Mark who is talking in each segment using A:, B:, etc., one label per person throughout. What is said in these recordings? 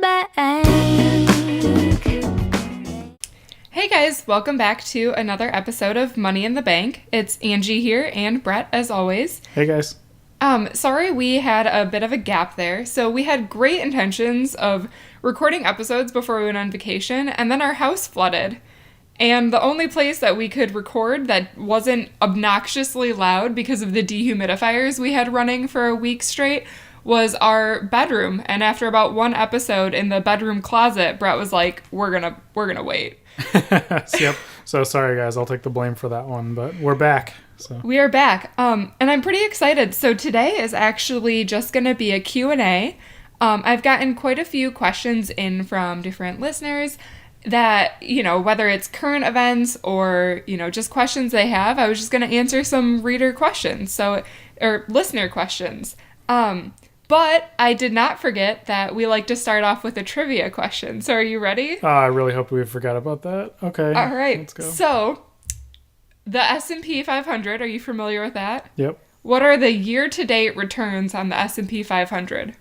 A: bank.
B: Hey guys, welcome back to another episode of Money in the Bank. It's Angie here and Brett as always.
C: Hey guys.
B: Sorry we had a bit of a gap there. So we had great intentions of recording episodes before we went on vacation, and then our house flooded. And the only place that we could record that wasn't obnoxiously loud because of the dehumidifiers we had running for a week straight was our bedroom. And after about one episode in the bedroom closet, Brett was like, we're gonna wait.
C: Yep. So sorry guys, I'll take the blame for that one, but we're back. So
B: We are back. And I'm pretty excited. So today is actually just gonna be a Q&A. I've gotten quite a few questions in from different listeners that, whether it's current events or, just questions they have, I was just going to answer some reader questions, or listener questions. But I did not forget that we like to start off with a trivia question. So are you ready?
C: I really hope we forgot about that. Okay.
B: All right.
C: Let's go.
B: So the S&P 500, are you familiar with that?
C: Yep.
B: What are the year-to-date returns on the S&P 500?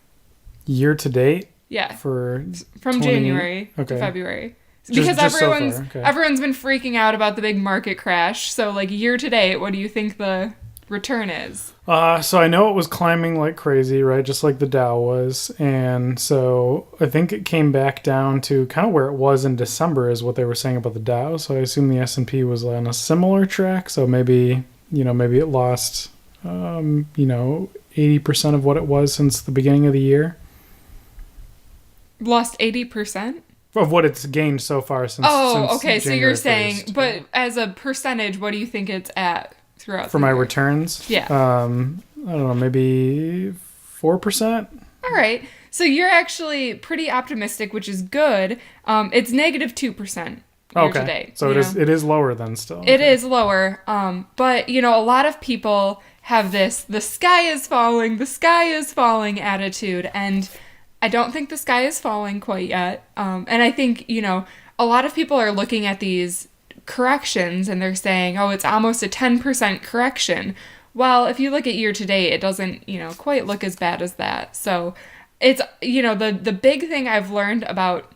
C: Year to date?
B: Yeah.
C: From
B: January to February. Because everyone's been freaking out about the big market crash. So, year to date, what do you think the return is?
C: So I know it was climbing like crazy, right? Just like the Dow was. And so I think it came back down to kind of where it was in December is what they were saying about the Dow. So I assume the S&P was on a similar track. So maybe it lost, 80% of what it was since the beginning of the year.
B: Lost 80%?
C: Of what it's gained so far since
B: okay.
C: January
B: So you're
C: 1st.
B: saying, but as a percentage, what do you think it's at throughout
C: for
B: the
C: my
B: year?
C: returns?
B: Yeah.
C: I don't know, maybe 4%.
B: All right. So you're actually pretty optimistic, which is good. It's negative 2% year to date.
C: So it is lower than still.
B: It is lower. But a lot of people have this the sky is falling attitude, and I don't think the sky is falling quite yet. And I think, a lot of people are looking at these corrections and they're saying, oh, it's almost a 10% correction. Well, if you look at year to date, it doesn't, quite look as bad as that. So it's, the big thing I've learned about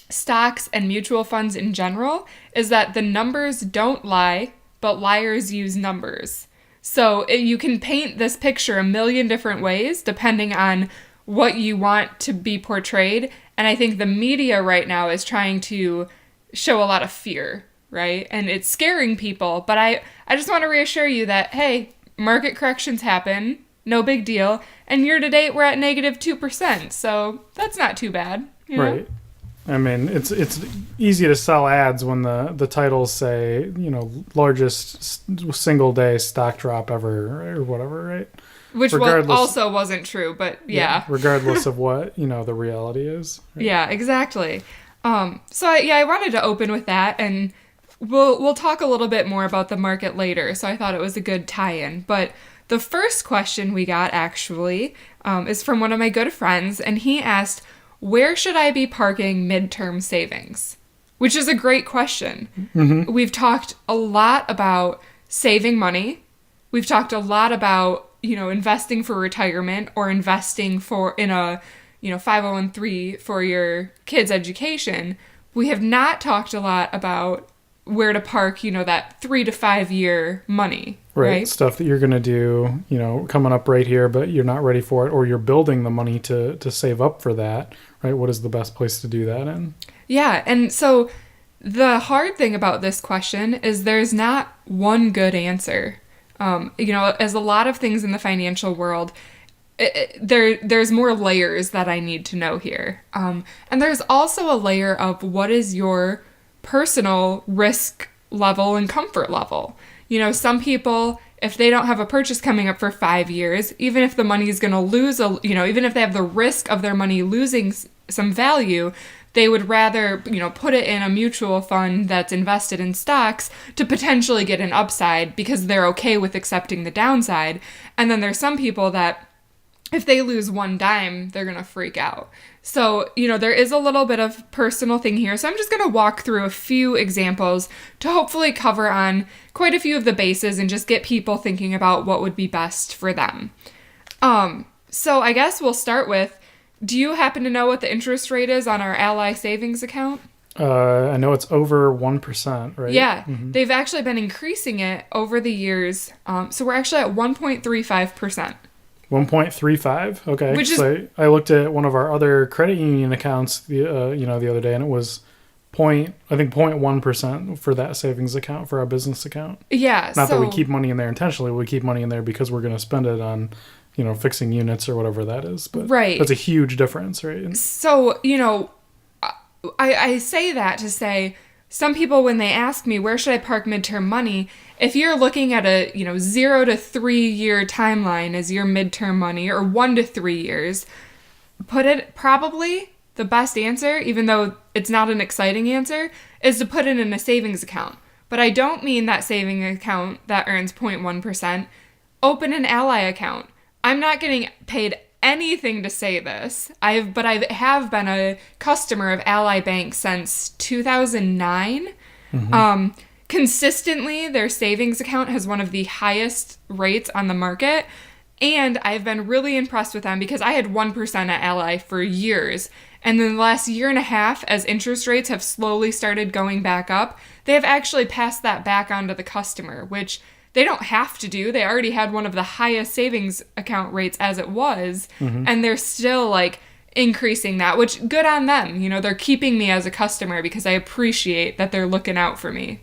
B: stocks and mutual funds in general is that the numbers don't lie, but liars use numbers. So you can paint this picture a million different ways depending on what you want to be portrayed. And I think the media right now is trying to show a lot of fear, right? And it's scaring people. But I just want to reassure you that, hey, market corrections happen. No big deal. And year to date, we're at negative 2%. So that's not too bad.
C: Right. I mean, it's easy to sell ads when the titles say, largest single day stock drop ever or whatever, right?
B: Which also wasn't true, but yeah.
C: Regardless of what, the reality is. Right?
B: Yeah, exactly. I wanted to open with that, and we'll talk a little bit more about the market later, so I thought it was a good tie-in. But the first question we got, actually, is from one of my good friends, and he asked, where should I be parking midterm savings? Which is a great question. Mm-hmm. We've talked a lot about saving money. We've talked a lot about investing for retirement or investing in a, 501(c)(3 for your kids' education. We have not talked a lot about where to park, that 3 to 5 year money. Right.
C: Stuff that you're going to do, coming up right here, but you're not ready for it, or you're building the money to save up for that, right? What is the best place to do that in? Yeah.
B: And so the hard thing about this question is there's not one good answer. As a lot of things in the financial world, there's more layers that I need to know here. And there's also a layer of what is your personal risk level and comfort level. Some people, if they don't have a purchase coming up for 5 years, even if the money is going to lose, even if they have the risk of their money losing some value, they would rather, put it in a mutual fund that's invested in stocks to potentially get an upside because they're okay with accepting the downside. And then there's some people that if they lose one dime, they're going to freak out. So, there is a little bit of personal thing here. So I'm just going to walk through a few examples to hopefully cover on quite a few of the bases and just get people thinking about what would be best for them. So I guess we'll start with, Do you happen to know what the interest rate is on our Ally savings account?
C: I know it's over 1%, right?
B: Yeah, they've actually been increasing it over the years. So we're actually at 1.35%.
C: 1.35. Okay.
B: Which is-
C: so I looked at one of our other credit union accounts, the other day, and it was 0.1% for that savings account for our business account.
B: Yeah.
C: Not that we keep money in there intentionally. We keep money in there because we're going to spend it on, fixing units or whatever that is. But
B: Right.
C: that's a huge difference, right?
B: So, I say that to say some people, when they ask me, where should I park midterm money? If you're looking at a, 0 to 3 year timeline as your midterm money, or 1 to 3 years, probably the best answer, even though it's not an exciting answer, is to put it in a savings account. But I don't mean that saving account that earns 0.1%. Open an Ally account. I'm not getting paid anything to say this. I have been a customer of Ally Bank since 2009. Consistently, their savings account has one of the highest rates on the market. And I've been really impressed with them because I had 1% at Ally for years. And then the last year and a half, as interest rates have slowly started going back up, they have actually passed that back onto the customer, which they don't have to do. They already had one of the highest savings account rates as it was, and they're still increasing that, which good on them. They're keeping me as a customer because I appreciate that they're looking out for me.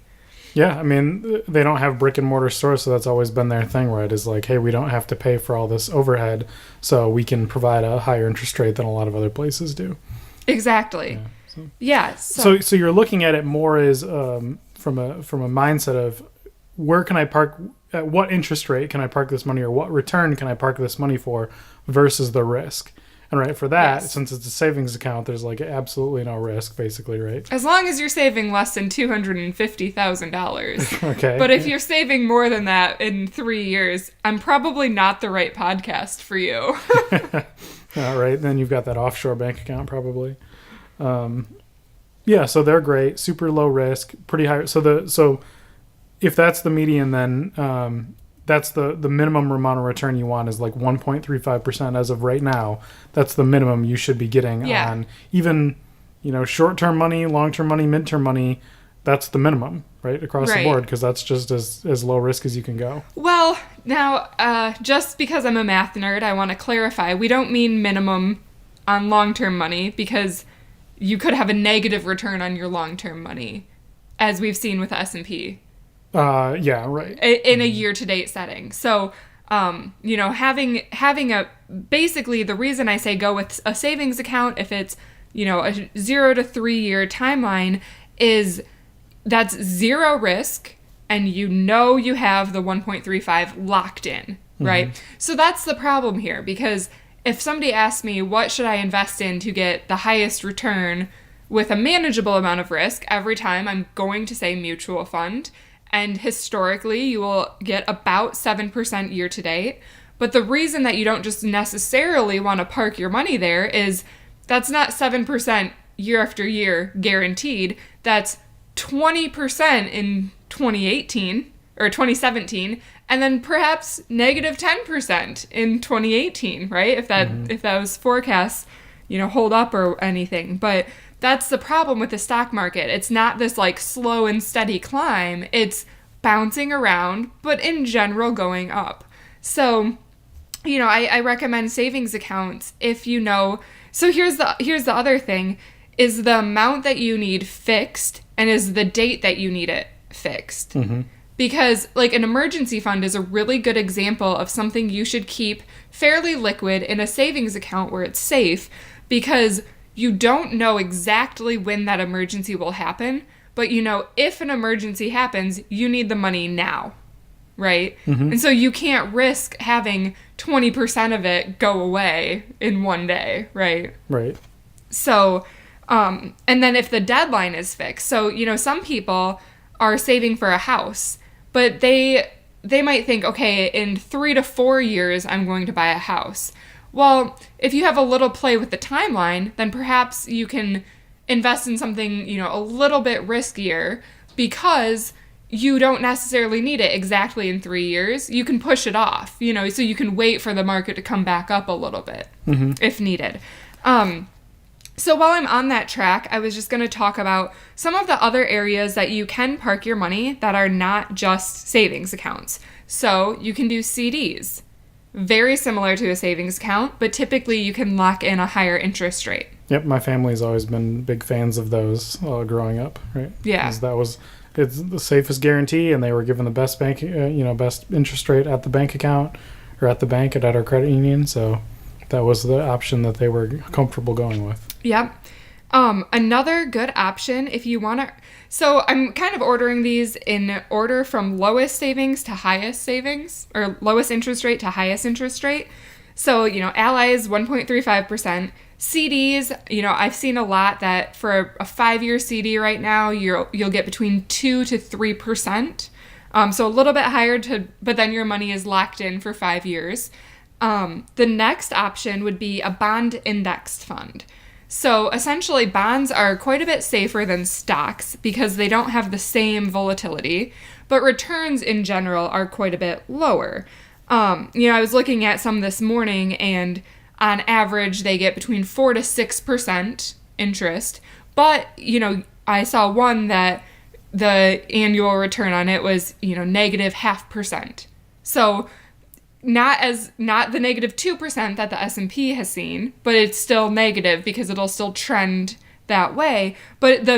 C: Yeah, I mean, they don't have brick and mortar stores, so that's always been their thing, right? Is hey, we don't have to pay for all this overhead, so we can provide a higher interest rate than a lot of other places do.
B: Exactly.
C: Yeah. So you're looking at it more as from a mindset of where can I park, at what interest rate can I park this money, or what return can I park this money for versus the risk. And right, for that, since it's a savings account, there's absolutely no risk, basically, right?
B: As long as you're saving less than $250,000.
C: Okay.
B: But if you're saving more than that in 3 years, I'm probably not the right podcast for you.
C: All right, then you've got that offshore bank account probably. Yeah, so they're great, super low risk, pretty high. So if that's the median, then that's the minimum amount of return you want is 1.35% as of right now. That's the minimum you should be getting on even, short-term money, long-term money, midterm money. That's the minimum, right, across the board, because that's just as low risk as you can go.
B: Well, now, just because I'm a math nerd, I want to clarify. We don't mean minimum on long-term money, because you could have a negative return on your long-term money, as we've seen with S&P.
C: Yeah, right.
B: In a year-to-date setting. So, having basically the reason I say go with a savings account if it's, a 0 to 3 year timeline is that's zero risk and you have the 1.35 locked in, right? So that's the problem here, because if somebody asks me what should I invest in to get the highest return with a manageable amount of risk, every time I'm going to say mutual fund. And historically, you will get about 7% year to date. But the reason that you don't just necessarily want to park your money there is that's not 7% year after year guaranteed. That's 20% in 2018 or 2017, and then perhaps negative 10% in 2018, right? If those forecasts, hold up or anything. But that's the problem with the stock market. It's not this slow and steady climb. It's bouncing around, but in general going up. So, I recommend savings accounts if you know. So here's the other thing, is the amount that you need fixed and is the date that you need it fixed. Because an emergency fund is a really good example of something you should keep fairly liquid in a savings account where it's safe, because you don't know exactly when that emergency will happen, but if an emergency happens, you need the money now, right? And so you can't risk having 20% of it go away in one day, right?
C: Right.
B: So, and then if the deadline is fixed, so, some people are saving for a house, but they might think, okay, in 3 to 4 years, I'm going to buy a house. Well, if you have a little play with the timeline, then perhaps you can invest in something, a little bit riskier, because you don't necessarily need it exactly in 3 years. You can push it off, so you can wait for the market to come back up a little bit if needed. So while I'm on that track, I was just going to talk about some of the other areas that you can park your money that are not just savings accounts. So you can do CDs, very similar to a savings account, but typically you can lock in a higher interest rate.
C: Yep, my family's always been big fans of those growing up, right?
B: Yeah.
C: 'Cause it's the safest guarantee, and they were given the best best interest rate at the bank account or at the bank at our credit union. So that was the option that they were comfortable going with.
B: Yep. Another good option if you want to. So I'm kind of ordering these in order from lowest savings to highest savings, or lowest interest rate to highest interest rate. So, Ally is 1.35%. CDs, I've seen a lot that for a 5-year CD right now, you'll get between 2 to 3%. So a little bit higher but then your money is locked in for 5 years. The next option would be a bond indexed fund. So essentially, bonds are quite a bit safer than stocks because they don't have the same volatility, but returns in general are quite a bit lower. I was looking at some this morning, and on average, they get between 4 to 6% interest. But, I saw one that the annual return on it was, negative 0.5%. So not the negative 2% that the S&P has seen, but it's still negative because it'll still trend that way. But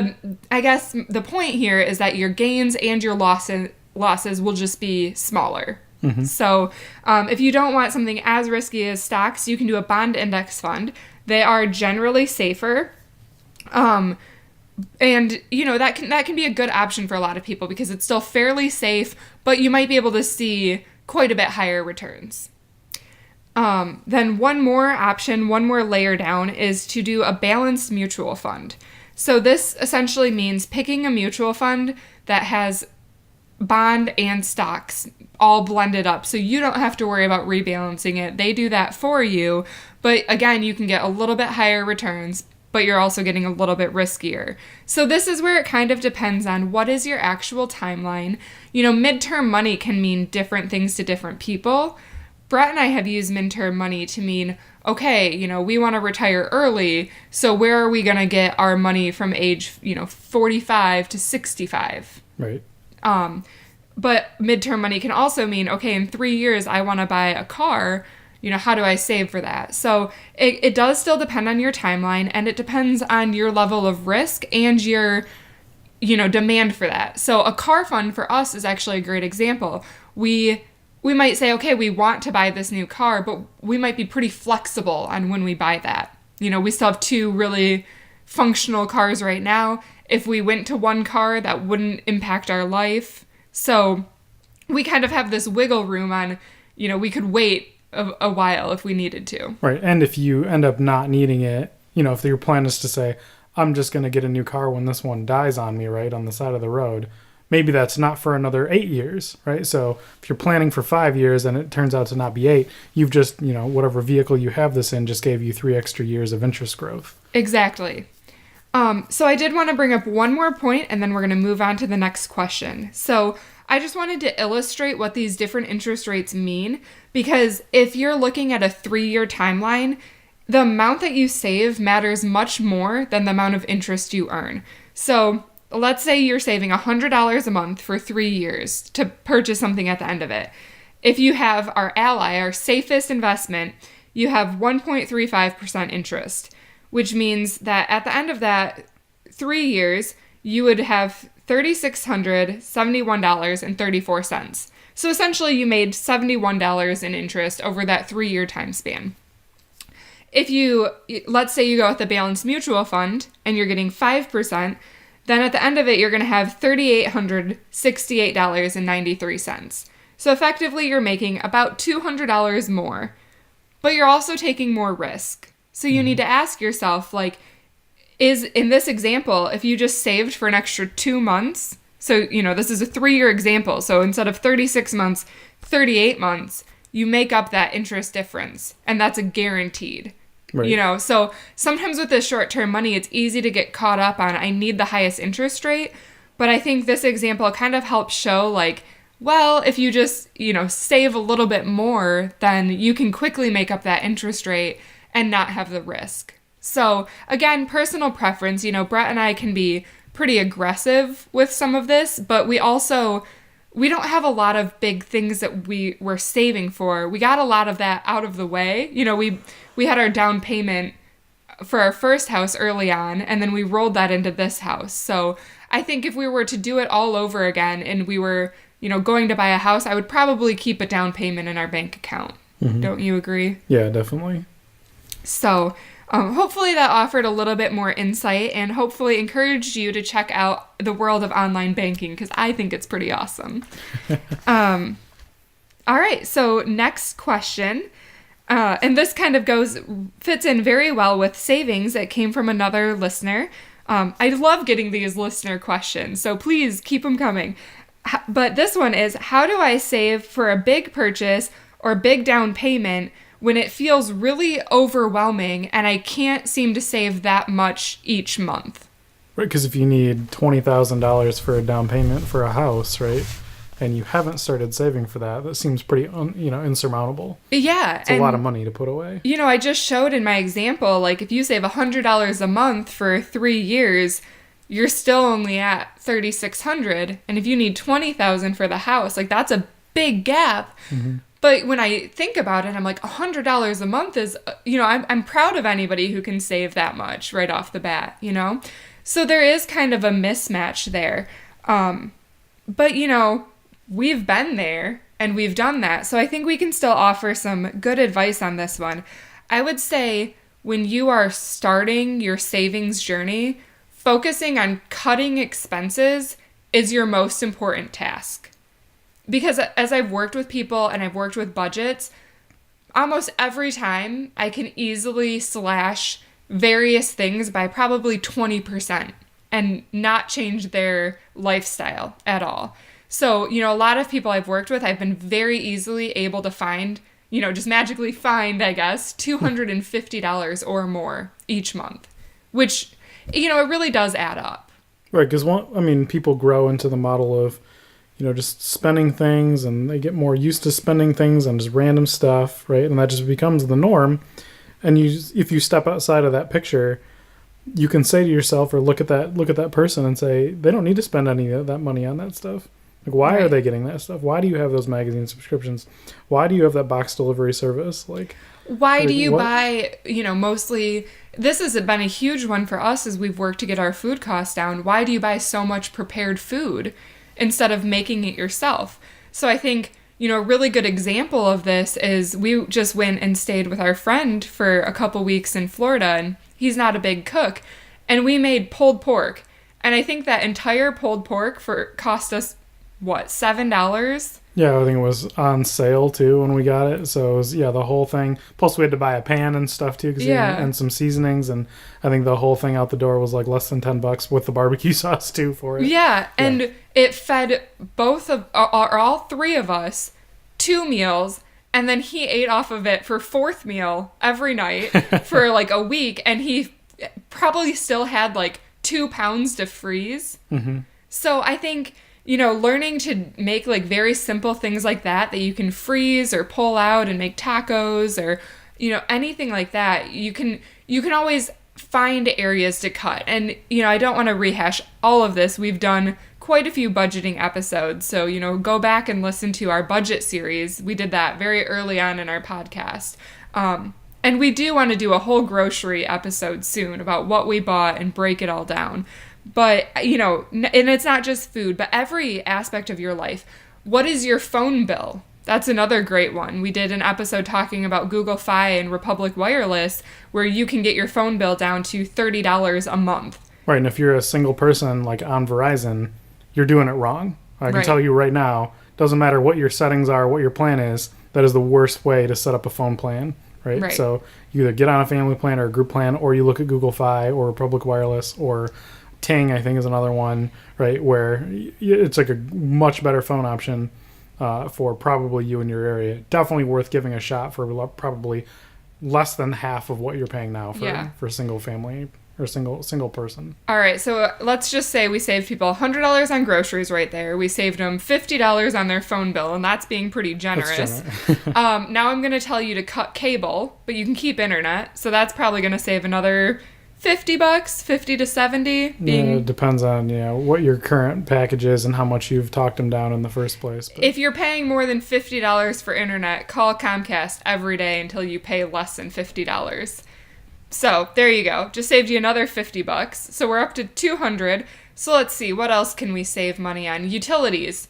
B: I guess the point here is that your gains and your losses will just be smaller. Mm-hmm. So if you don't want something as risky as stocks, you can do a bond index fund. They are generally safer. And that can be a good option for a lot of people because it's still fairly safe, but you might be able to see quite a bit higher returns. Then one more layer down is to do a balanced mutual fund. So this essentially means picking a mutual fund that has bond and stocks all blended up. So you don't have to worry about rebalancing it. They do that for you. But again, you can get a little bit higher returns, but you're also getting a little bit riskier. So this is where it kind of depends on what is your actual timeline. Midterm money can mean different things to different people. Brett and I have used midterm money to mean, okay, we want to retire early, so where are we going to get our money from age, 45 to 65?
C: Right.
B: But midterm money can also mean, okay, in 3 years, I want to buy a car. How do I save for that? So it does still depend on your timeline, and it depends on your level of risk and your, demand for that. So a car fund for us is actually a great example. We might say, okay, we want to buy this new car, but we might be pretty flexible on when we buy that. We still have 2 really functional cars right now. If we went to one car, that wouldn't impact our life. So we kind of have this wiggle room on, we could wait a while if we needed to.
C: Right. And if you end up not needing it, if your plan is to say, I'm just going to get a new car when this one dies on me, right, on the side of the road, maybe that's not for another 8 years, right? So if you're planning for 5 years and it turns out to not be 8, you've just, whatever vehicle you have this in just gave you 3 extra years of interest growth.
B: Exactly. So I did want to bring up one more point, and then we're going to move on to the next question. So I just wanted to illustrate what these different interest rates mean, because if you're looking at a 3-year timeline, the amount that you save matters much more than the amount of interest you earn. So let's say you're saving $100 a month for 3 years to purchase something at the end of it. If you have our Ally, our safest investment, you have 1.35% interest, which means that at the end of that 3 years, you would have $3,671.34. So essentially, you made $71 in interest over that 3-year time span. If let's say you go with the balanced mutual fund and you're getting 5%, then at the end of it, you're going to have $3,868.93. So effectively, you're making about $200 more, but you're also taking more risk. So you need to ask yourself, in this example, if you just saved for an extra 2 months, so, this is a 3-year example. So instead of 36 months, 38 months, you make up that interest difference. And that's a guaranteed. Right. So sometimes with this short-term money, it's easy to get caught up on, I need the highest interest rate. But I think this example kind of helps show, if you just, save a little bit more, then you can quickly make up that interest rate and not have the risk. So again, personal preference. Brett and I can be pretty aggressive with some of this, but we don't have a lot of big things that we were saving for. We got a lot of that out of the way. We had our down payment for our first house early on, and then we rolled that into this house. So I think if we were to do it all over again and we were, going to buy a house, I would probably keep a down payment in our bank account. Mm-hmm. Don't you agree?
C: Yeah, definitely.
B: So hopefully that offered a little bit more insight and hopefully encouraged you to check out the world of online banking, because I think it's pretty awesome. All right, so next question. And this kind of fits in very well with savings. It came from another listener. I love getting these listener questions, so please keep them coming. But this one is, how do I save for a big purchase or big down payment when it feels really overwhelming and I can't seem to save that much each month?
C: Right, because if you need $20,000 for a down payment for a house, right, and you haven't started saving for that, that seems pretty, insurmountable.
B: Yeah.
C: It's a lot of money to put away.
B: I just showed in my example, like if you save $100 a month for 3 years, you're still only at $3,600. And if you need $20,000 for the house, like that's a big gap. Mm-hmm. But when I think about it, I'm like, $100 a month is, I'm proud of anybody who can save that much right off the bat, So there is kind of a mismatch there. But, we've been there and we've done that. So I think we can still offer some good advice on this one. I would say when you are starting your savings journey, focusing on cutting expenses is your most important task. Because as I've worked with people and I've worked with budgets, almost every time I can easily slash various things by probably 20% and not change their lifestyle at all. So, a lot of people I've worked with, I've been very easily able to find, just magically find, I guess, $250 or more each month, which, it really does add up.
C: Right, because people grow into the model of, just spending things, and they get more used to spending things on just random stuff, right? And that just becomes the norm. And if you step outside of that picture, you can say to yourself or look at that person and say, they don't need to spend any of that money on that stuff. Like, why are they getting that stuff? Why do you have those magazine subscriptions? Why do you have that box delivery service?
B: Why do you buy, mostly, this has been a huge one for us as we've worked to get our food costs down. Why do you buy so much prepared food instead of making it yourself? So I think, a really good example of this is we just went and stayed with our friend for a couple weeks in Florida, and he's not a big cook, and we made pulled pork. And I think that entire pulled pork cost us, $7?
C: Yeah, I think it was on sale too when we got it. So it was, the whole thing. Plus we had to buy a pan and stuff too, and some seasonings, and I think the whole thing out the door was like less than $10 with the barbecue sauce too for it.
B: Yeah, and it fed all three of us 2 meals, and then he ate off of it for 4th meal every night for like a week, and he probably still had like 2 pounds to freeze. Mm-hmm. So I think, learning to make like very simple things like that you can freeze or pull out and make tacos or, anything like that, you can always find areas to cut. And, I don't want to rehash all of this. We've done quite a few budgeting episodes. So, go back and listen to our budget series. We did that very early on in our podcast. And we do want to do a whole grocery episode soon about what we bought and break it all down. But, and it's not just food, but every aspect of your life. What is your phone bill? That's another great one. We did an episode talking about Google Fi and Republic Wireless, where you can get your phone bill down to $30 a month.
C: Right, and if you're a single person, like on Verizon, you're doing it wrong. I can tell you right now, doesn't matter what your settings are, what your plan is, that is the worst way to set up a phone plan, right? So you either get on a family plan or a group plan, or you look at Google Fi or Republic Wireless or Ting, I think, is another one, right, where it's like a much better phone option for probably you in your area. Definitely worth giving a shot for probably less than half of what you're paying now for single family or single person.
B: All right, so let's just say we saved people $100 on groceries right there. We saved them $50 on their phone bill, and that's being pretty generous. Now I'm going to tell you to cut cable, but you can keep internet, so that's probably going to save another $50, 50 to 70.
C: It depends on what your current package is and how much you've talked them down in the first place. But
B: if you're paying more than $50 for internet, call Comcast every day until you pay less than $50. So there you go. Just saved you another $50. So we're up to $200. So let's see, what else can we save money on? Utilities.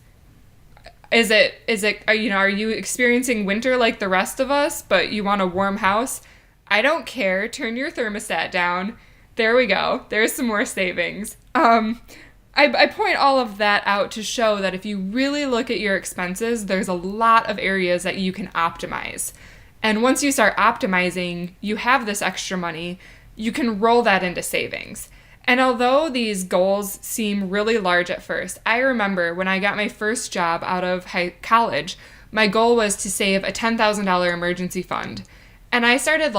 B: Is it are you experiencing winter like the rest of us, but you want a warm house? I don't care. Turn your thermostat down. There we go. There's some more savings. I point all of that out to show that if you really look at your expenses, there's a lot of areas that you can optimize. And once you start optimizing, you have this extra money, you can roll that into savings. And although these goals seem really large at first, I remember when I got my first job out of college, my goal was to save a $10,000 emergency fund. And I started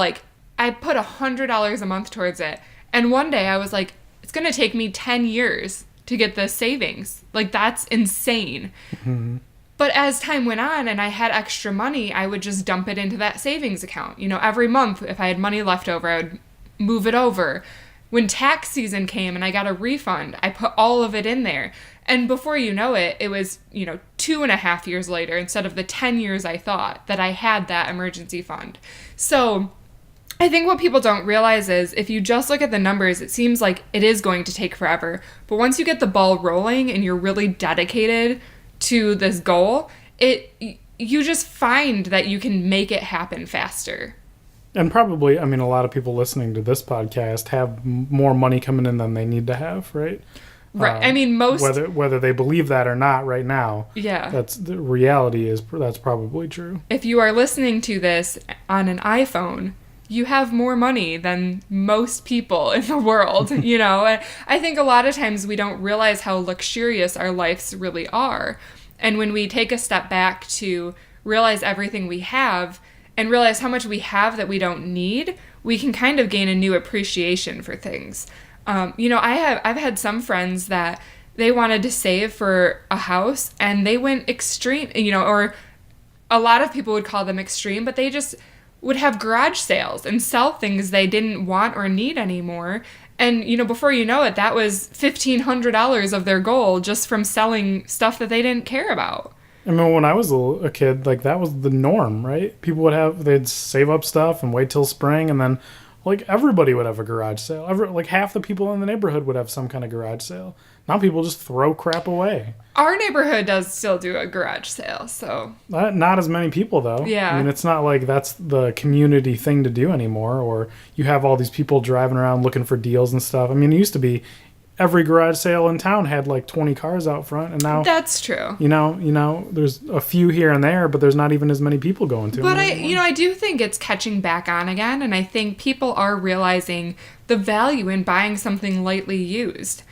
B: I put $100 a month towards it. And one day I was like, it's going to take me 10 years to get this savings. That's insane. Mm-hmm. But as time went on and I had extra money, I would just dump it into that savings account. Every month, if I had money left over, I would move it over. When tax season came and I got a refund, I put all of it in there. And before you know it, it was, 2.5 years later, instead of the 10 years I thought, that I had that emergency fund. So I think what people don't realize is if you just look at the numbers, it seems like it is going to take forever. But once you get the ball rolling and you're really dedicated to this goal, you just find that you can make it happen faster.
C: And probably, a lot of people listening to this podcast have more money coming in than they need to have, right?
B: Right. Most
C: whether they believe that or not right now.
B: Yeah.
C: That's the reality that's probably true.
B: If you are listening to this on an iPhone, you have more money than most people in the world, I think a lot of times we don't realize how luxurious our lives really are. And when we take a step back to realize everything we have and realize how much we have that we don't need, we can kind of gain a new appreciation for things. I've had some friends that they wanted to save for a house and they went extreme, or a lot of people would call them extreme, but they just would have garage sales and sell things they didn't want or need anymore. And, before you know it, that was $1,500 of their goal just from selling stuff that they didn't care about.
C: When I was a kid, that was the norm, right? People they'd save up stuff and wait till spring, and then, everybody would have a garage sale. Half the people in the neighborhood would have some kind of garage sale. Now people just throw crap away.
B: Our neighborhood does still do a garage sale, so...
C: Not as many people, though.
B: Yeah.
C: It's not like that's the community thing to do anymore, or you have all these people driving around looking for deals and stuff. It used to be every garage sale in town had 20 cars out front, and now...
B: That's true.
C: There's a few here and there, but there's not even as many people going to them.
B: But I do think it's catching back on again, and I think people are realizing the value in buying something lightly used.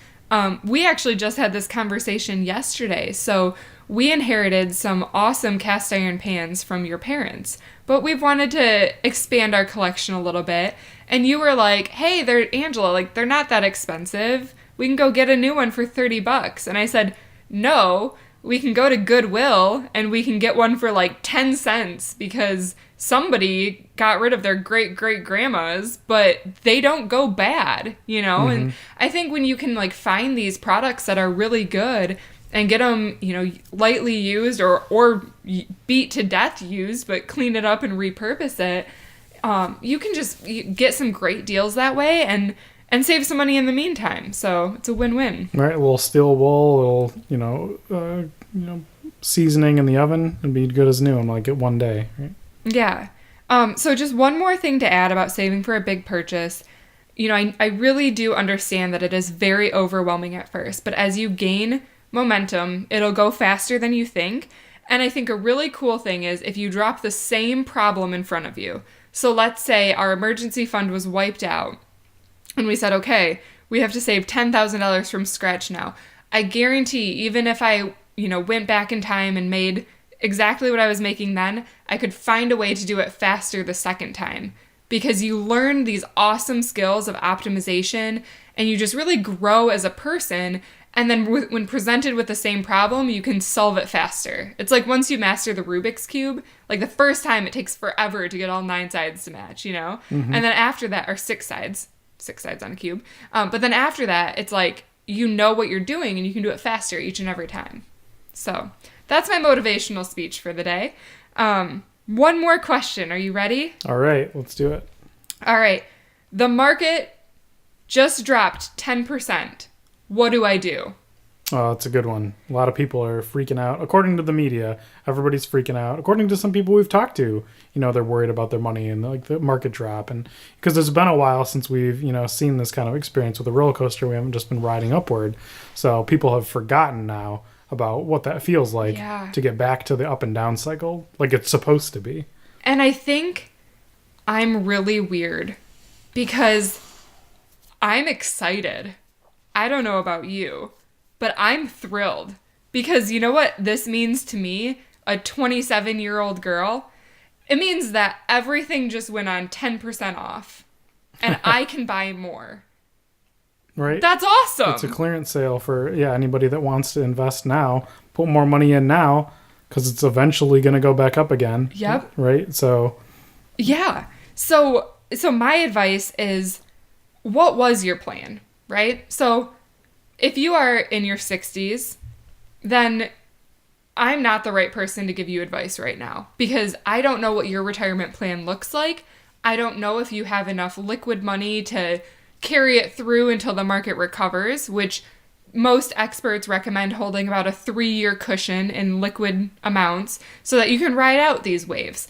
B: We actually just had this conversation yesterday. So we inherited some awesome cast iron pans from your parents, but we've wanted to expand our collection a little bit. And you were like, hey, Angela, they're not that expensive. We can go get a new one for $30. And I said, no, we can go to Goodwill and we can get one for 10 cents because somebody got rid of their great-great-grandmas, but they don't go bad, Mm-hmm. And I think when you can find these products that are really good and get them, lightly used or beat to death used, but clean it up and repurpose it, you can just get some great deals that way and save some money in the meantime. So it's a win-win.
C: Right, a little steel wool, a little, seasoning in the oven, and be good as new in one day, right?
B: Yeah. So just one more thing to add about saving for a big purchase. I really do understand that it is very overwhelming at first, but as you gain momentum, it'll go faster than you think. And I think a really cool thing is if you drop the same problem in front of you. So let's say our emergency fund was wiped out and we said, okay, we have to save $10,000 from scratch now. I guarantee even if I, went back in time and made exactly what I was making then, I could find a way to do it faster the second time because you learn these awesome skills of optimization and you just really grow as a person. And then when presented with the same problem, you can solve it faster. It's like once you master the Rubik's Cube, like the first time it takes forever to get all 9 sides to match, you know? And then after that, or 6 sides on a cube. But then after that, it's like you know what you're doing and you can do it faster each and every time. So that's my motivational speech for the day. One more question. Are you ready?
C: All right, let's do it.
B: All right. The market just dropped 10%. What do I do?
C: Oh, that's a good one. A lot of people are freaking out. According to the media, everybody's freaking out. According to some people we've talked to, they're worried about their money and like the market drop. And because it's been a while since we've, seen this kind of experience with a roller coaster, we haven't just been riding upward. So people have forgotten now about what that feels like to get back to the up and down cycle like it's supposed to be.
B: And I think I'm really weird because I'm excited. I don't know about you, but I'm thrilled because you know what this means to me, a 27-year-old girl? It means that everything just went on 10% off and I can buy more.
C: Right?
B: That's awesome.
C: It's a clearance sale for anybody that wants to invest now, put more money in now because it's eventually going to go back up again.
B: Yep.
C: Right? So
B: yeah. So my advice is, what was your plan? Right? So if you are in your 60s, then I'm not the right person to give you advice right now because I don't know what your retirement plan looks like. I don't know if you have enough liquid money to carry it through until the market recovers, which most experts recommend holding about a 3-year cushion in liquid amounts so that you can ride out these waves.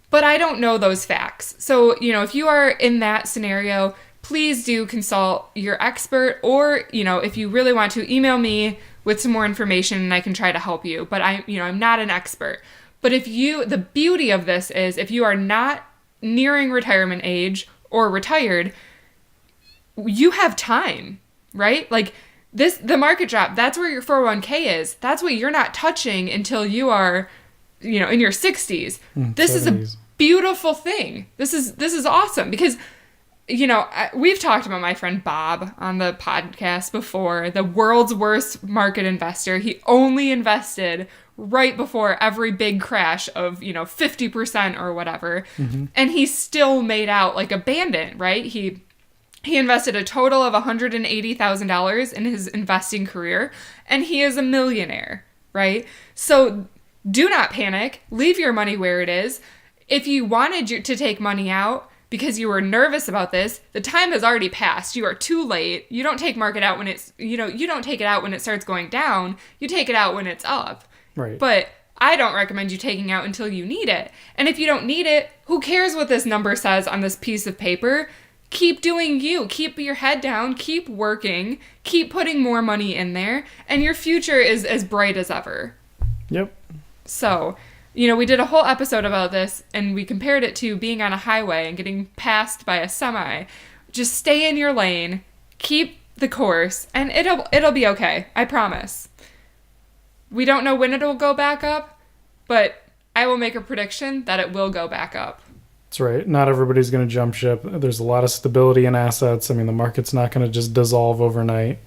B: But I don't know those facts. So, if you are in that scenario, please do consult your expert, or, if you really want to, email me with some more information and I can try to help you. But I'm not an expert. But the beauty of this is if you are not nearing retirement age or retired, you have time, right? Like the market drop, that's where your 401k is. That's what you're not touching until you are, in your 60s. This 70s. Is a beautiful thing. This is awesome because we've talked about my friend Bob on the podcast before, the world's worst market investor. He only invested right before every big crash of, 50% or whatever. Mm-hmm. And he still made out like a bandit, right? He invested a total of $180,000 in his investing career, and he is a millionaire, right? So do not panic. Leave your money where it is. If you wanted to take money out because you were nervous about this, the time has already passed. You are too late. You don't take market out when it's, you don't take it out when it starts going down. You take it out when it's up.
C: Right.
B: But I don't recommend you taking out until you need it. And if you don't need it, who cares what this number says on this piece of paper? Keep doing you. Keep your head down. Keep working. Keep putting more money in there. And your future is as bright as ever.
C: Yep.
B: So, we did a whole episode about this, and we compared it to being on a highway and getting passed by a semi. Just stay in your lane, keep the course, and it'll be okay. I promise. We don't know when it'll go back up, but I will make a prediction that it will go back up.
C: That's right. Not everybody's going to jump ship. There's a lot of stability in assets. I mean, the market's not going to just dissolve overnight.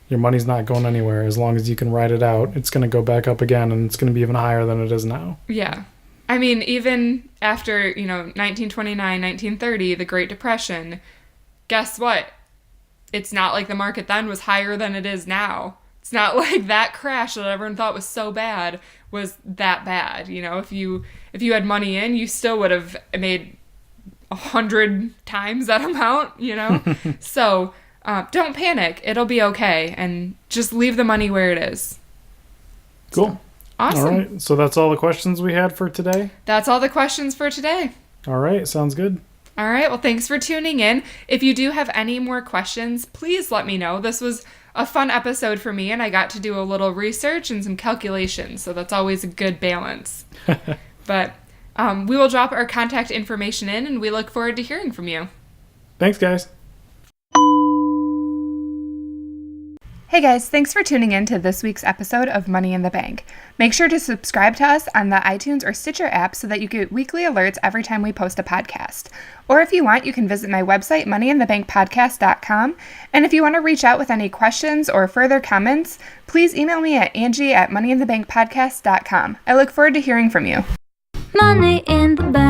C: Your money's not going anywhere. As long as you can ride it out, it's going to go back up again, and it's going to be even higher than it is now.
B: Yeah. I mean, even after, 1929, 1930, the Great Depression, guess what? It's not like the market then was higher than it is now. It's not like that crash that everyone thought was so bad was that bad. If you had money in, you still would have made 100 times that amount, So don't panic. It'll be okay. And just leave the money where it is.
C: Cool.
B: So, awesome.
C: All right. So that's all the questions we had for today?
B: That's all the questions for today.
C: All right. Sounds good.
B: All right. Well, thanks for tuning in. If you do have any more questions, please let me know. This was a fun episode for me, and I got to do a little research and some calculations. So that's always a good balance. But we will drop our contact information in, and we look forward to hearing from you.
C: Thanks, guys.
B: Hey guys, thanks for tuning in to this week's episode of Money in the Bank. Make sure to subscribe to us on the iTunes or Stitcher app so that you get weekly alerts every time we post a podcast. Or if you want, you can visit my website, moneyinthebankpodcast.com. And if you want to reach out with any questions or further comments, please email me at Angie@moneyinthebankpodcast.com. I look forward to hearing from you.
A: Money in the bank.